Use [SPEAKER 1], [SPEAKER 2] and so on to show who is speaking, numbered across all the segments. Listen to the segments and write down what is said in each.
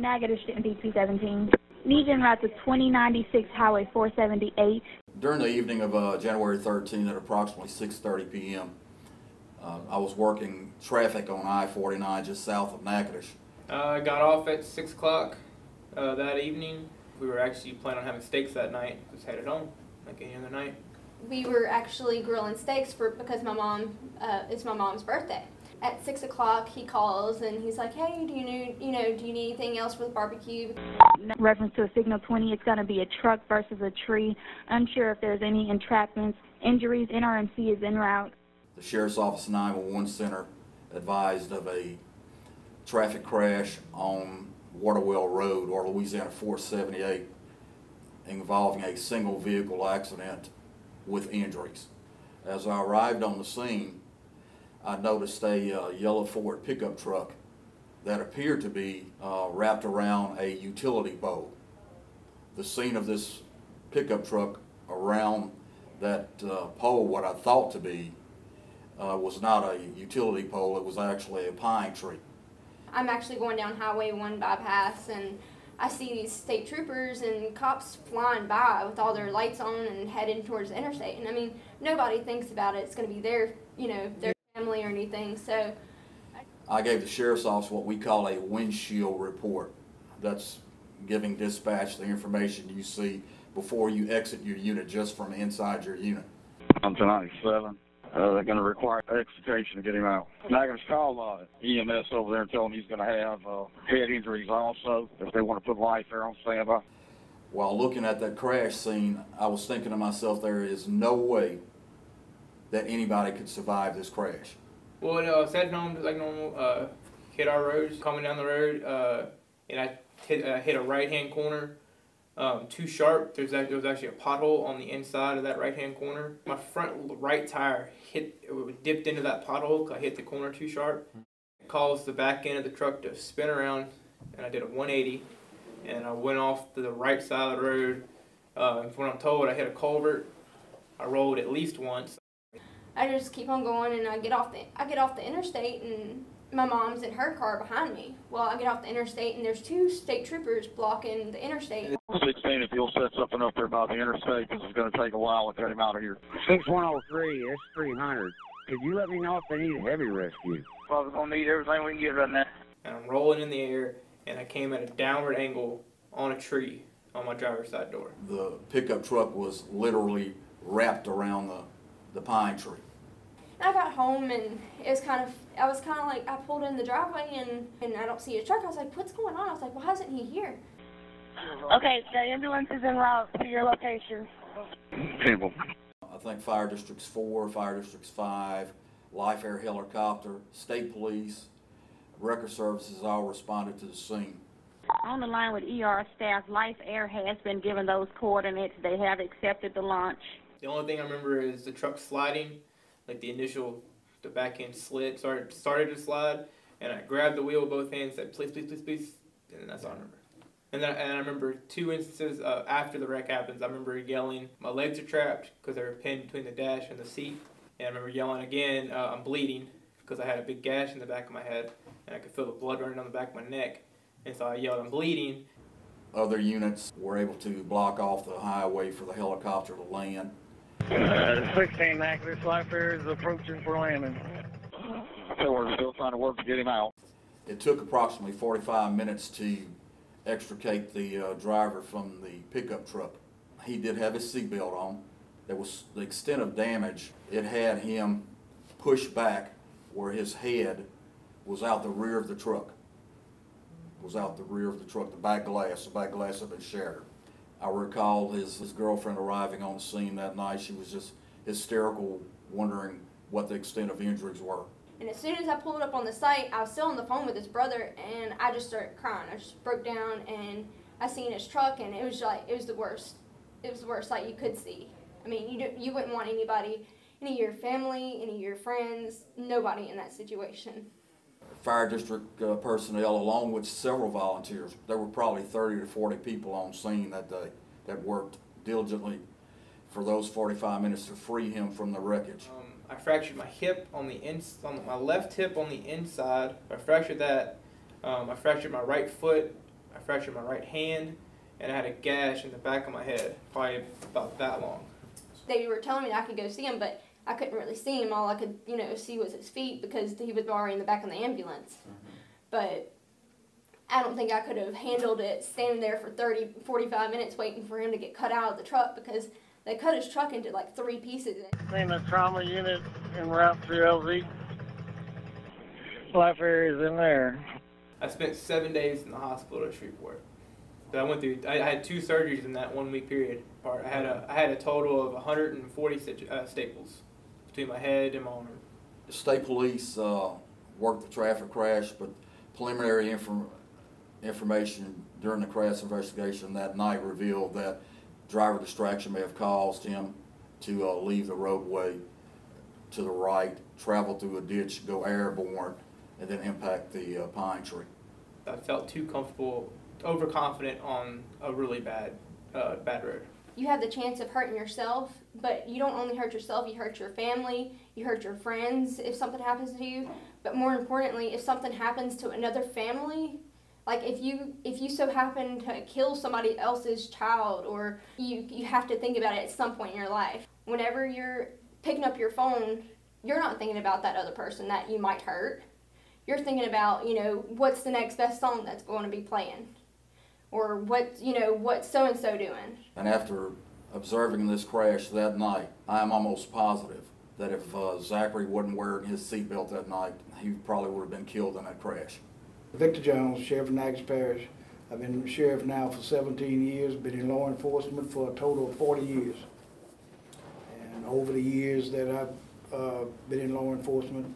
[SPEAKER 1] Natchitoches to MP217. Need you en route to 2096 Highway 478.
[SPEAKER 2] During the evening of January 13th at approximately 6:30 p.m., I was working traffic on I-49 just south of Natchitoches.
[SPEAKER 3] I got off at 6 o'clock that evening. We were actually planning on having steaks that night. Just headed home like any other night.
[SPEAKER 4] We were actually grilling steaks because my mom, it's my mom's birthday. At 6 o'clock, he calls and he's like, "Hey, do you need anything else for the barbecue?"
[SPEAKER 1] Reference to a signal 20, it's going to be a truck versus a tree. Unsure if there's any entrapments, injuries. NRMC is en route.
[SPEAKER 2] The Sheriff's Office 911 Center advised of a traffic crash on Waterwell Road, or Louisiana 478, involving a single vehicle accident with injuries. As I arrived on the scene, I noticed a yellow Ford pickup truck that appeared to be wrapped around a utility pole. The scene of this pickup truck around that pole, what I thought to be, was not a utility pole, it was actually a pine tree.
[SPEAKER 4] I'm actually going down Highway 1 bypass and I see these state troopers and cops flying by with all their lights on and heading towards the interstate. And I mean, nobody thinks about it. It's going to be their, their family or anything. So
[SPEAKER 2] I gave the Sheriff's Office what we call a windshield report. That's giving dispatch the information you see before you exit your unit, just from inside your unit.
[SPEAKER 5] I'm to 97. They're going to require extrication to get him out. Natchitoches called EMS over there and tell him he's going to have head injuries also, if they want to put life there on standby.
[SPEAKER 2] While looking at that crash scene, I was thinking to myself, there is no way that anybody could survive this crash.
[SPEAKER 3] Well, I was heading home like normal, hit our roads, coming down the road, and I hit a right-hand corner. Too sharp. There was actually a pothole on the inside of that right-hand corner. My front right tire dipped into that pothole because I hit the corner too sharp. It caused the back end of the truck to spin around, and I did a 180, and I went off to the right side of the road. When I'm told, I hit a culvert. I rolled at least once.
[SPEAKER 4] I just keep on going, and I get off the interstate, and my mom's in her car behind me. Well, I get off the interstate, and there's two state troopers blocking the interstate.
[SPEAKER 5] 16, if you'll set something up there by the interstate, because it's going to take a while to get him out of here.
[SPEAKER 6] 6103, it's 300. Could you let me know if they need a heavy rescue?
[SPEAKER 7] Well, we're going to need everything we can get right now.
[SPEAKER 3] And I'm rolling in the air, and I came at a downward angle on a tree on my driver's side door.
[SPEAKER 2] The pickup truck was literally wrapped around the pine tree.
[SPEAKER 4] I got home and I was kind of like, I pulled in the driveway and I don't see a truck. I was like, what's going on? I was like, why isn't he here?
[SPEAKER 8] Okay, the ambulance is en route to your location.
[SPEAKER 5] People.
[SPEAKER 2] I think Fire Districts 4, Fire Districts 5, Life Air Helicopter, State Police, Record Services all responded to the scene.
[SPEAKER 1] On the line with ER staff, Life Air has been given those coordinates. They have accepted the launch.
[SPEAKER 3] The only thing I remember is the truck sliding. Like the back end slid, started to slide, and I grabbed the wheel with both hands, said, "Please, please, please, please," and that's all I remember. And I remember two instances after the wreck happens. I remember yelling, "My legs are trapped," because they were pinned between the dash and the seat. And I remember yelling again, "I'm bleeding," because I had a big gash in the back of my head, and I could feel the blood running down the back of my neck. And so I yelled, "I'm bleeding."
[SPEAKER 2] Other units were able to block off the highway for the helicopter to land.
[SPEAKER 6] 16 Natchitoches, Life Air is approaching for landing.
[SPEAKER 5] So we're still trying to work to get him out.
[SPEAKER 2] It took approximately 45 minutes to extricate the driver from the pickup truck. He did have his seatbelt on. There was the extent of damage. It had him pushed back where his head was out the rear of the truck. The back glass had been shattered. I recall his girlfriend arriving on the scene that night. She was just hysterical, wondering what the extent of injuries were.
[SPEAKER 4] And as soon as I pulled up on the site, I was still on the phone with his brother, and I just started crying. I just broke down, and I seen his truck, and it was the worst. It was the worst sight you could see. I mean, you wouldn't want anybody, any of your family, any of your friends, nobody in that situation.
[SPEAKER 2] Fire district personnel, along with several volunteers, there were probably 30 to 40 people on scene that day that worked diligently for those 45 minutes to free him from the wreckage.
[SPEAKER 3] I fractured my hip on my left hip on the inside. I fractured that. I fractured my right foot I fractured my right hand, and I had a gash in the back of my head, probably about that long.
[SPEAKER 4] They were telling me I could go see him, but I couldn't really see him. All I could, see was his feet because he was already in the back of the ambulance. But I don't think I could have handled it standing there for 30, 45 minutes waiting for him to get cut out of the truck because they cut his truck into like 3 pieces.
[SPEAKER 6] In the trauma unit en route through LZ. Life areas in there.
[SPEAKER 3] I spent 7 days in the hospital at Shreveport. So I had 2 surgeries in that 1 week period. I had a total of 140 staples between my head and my arm.
[SPEAKER 2] The state police worked the traffic crash, but preliminary information during the crash investigation that night revealed that driver distraction may have caused him to leave the roadway to the right, travel through a ditch, go airborne, and then impact the pine tree.
[SPEAKER 3] I felt too comfortable, overconfident on a really bad road.
[SPEAKER 4] You have the chance of hurting yourself, but you don't only hurt yourself, you hurt your family, you hurt your friends if something happens to you, but more importantly, if something happens to another family, like if you so happen to kill somebody else's child, or you have to think about it at some point in your life. Whenever you're picking up your phone, you're not thinking about that other person that you might hurt. You're thinking about, what's the next best song that's going to be playing, or what's so-and-so doing.
[SPEAKER 2] And after observing this crash that night, I am almost positive that if Zachary wasn't wearing his seatbelt that night, he probably would have been killed in that crash.
[SPEAKER 9] Victor Jones, Sheriff of Natchitoches Parish. I've been sheriff now for 17 years, been in law enforcement for a total of 40 years. And over the years that I've been in law enforcement,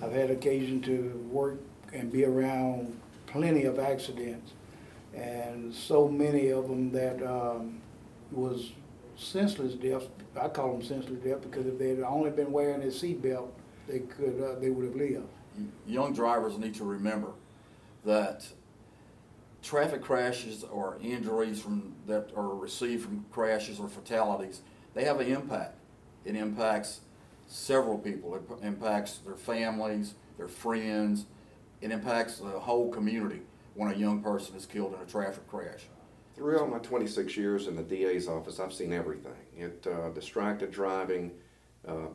[SPEAKER 9] I've had occasion to work and be around plenty of accidents, and so many of them that was senseless deaths. I call them senseless deaths because if they had only been wearing their seatbelt, they would have lived.
[SPEAKER 2] Young drivers need to remember that traffic crashes or injuries that are received from crashes or fatalities, they have an impact. It impacts several people. It impacts their families, their friends. It impacts the whole community when a young person is killed in a traffic crash.
[SPEAKER 10] Throughout my 26 years in the DA's office, I've seen everything. Distracted driving,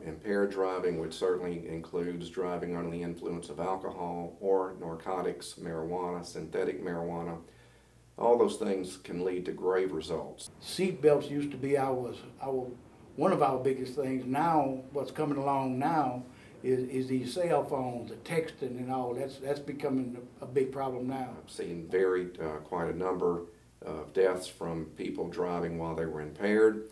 [SPEAKER 10] impaired driving, which certainly includes driving under the influence of alcohol or narcotics, marijuana, synthetic marijuana. All those things can lead to grave results.
[SPEAKER 9] Seatbelts used to be one of our biggest things. Now, what's coming along now is these cell phones, the texting and all. That's becoming a big problem now.
[SPEAKER 10] I've seen quite a number of deaths from people driving while they were impaired,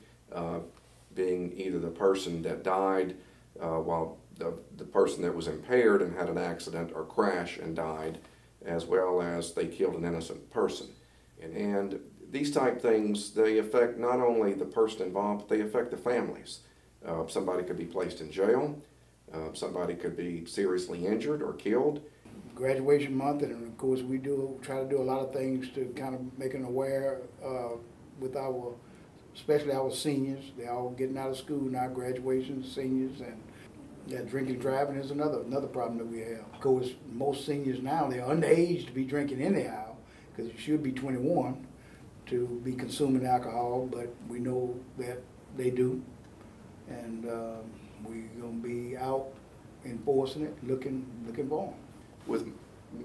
[SPEAKER 10] being either the person that died while the person that was impaired and had an accident or crash and died, as well as they killed an innocent person. And these type things, they affect not only the person involved, but they affect the families. Somebody could be placed in jail, somebody could be seriously injured or killed.
[SPEAKER 9] Graduation month, and of course we try to do a lot of things to kind of make them aware with especially our seniors. They're all getting out of school now, graduation, seniors, and drinking and driving is another problem that we have. Of course, most seniors now, they're underage to be drinking anyhow, because you should be 21 to be consuming alcohol, but we know that they do, and we're going to be out enforcing it, looking for them.
[SPEAKER 10] With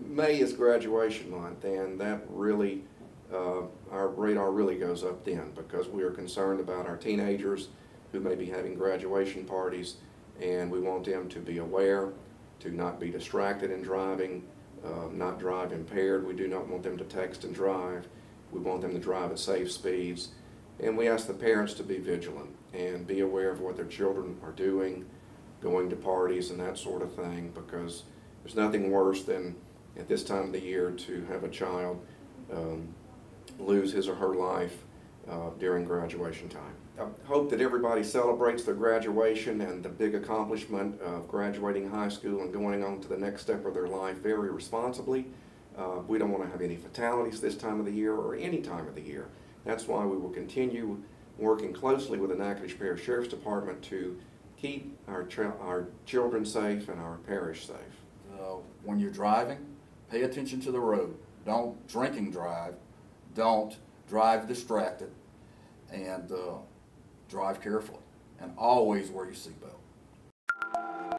[SPEAKER 10] May is graduation month, and that really, our radar really goes up then, because we are concerned about our teenagers who may be having graduation parties, and we want them to be aware, to not be distracted in driving, not drive impaired. We do not want them to text and drive. We want them to drive at safe speeds, and we ask the parents to be vigilant and be aware of what their children are doing, going to parties and that sort of thing, because there's nothing worse than at this time of the year to have a child lose his or her life during graduation time. I hope that everybody celebrates their graduation and the big accomplishment of graduating high school and going on to the next step of their life very responsibly. We don't want to have any fatalities this time of the year or any time of the year. That's why we will continue working closely with the Natchitoches Parish Sheriff's Department to keep our children safe and our parish safe.
[SPEAKER 2] When you're driving, pay attention to the road. Don't drink and drive. don't drive distracted, and drive carefully, and always wear your seatbelt.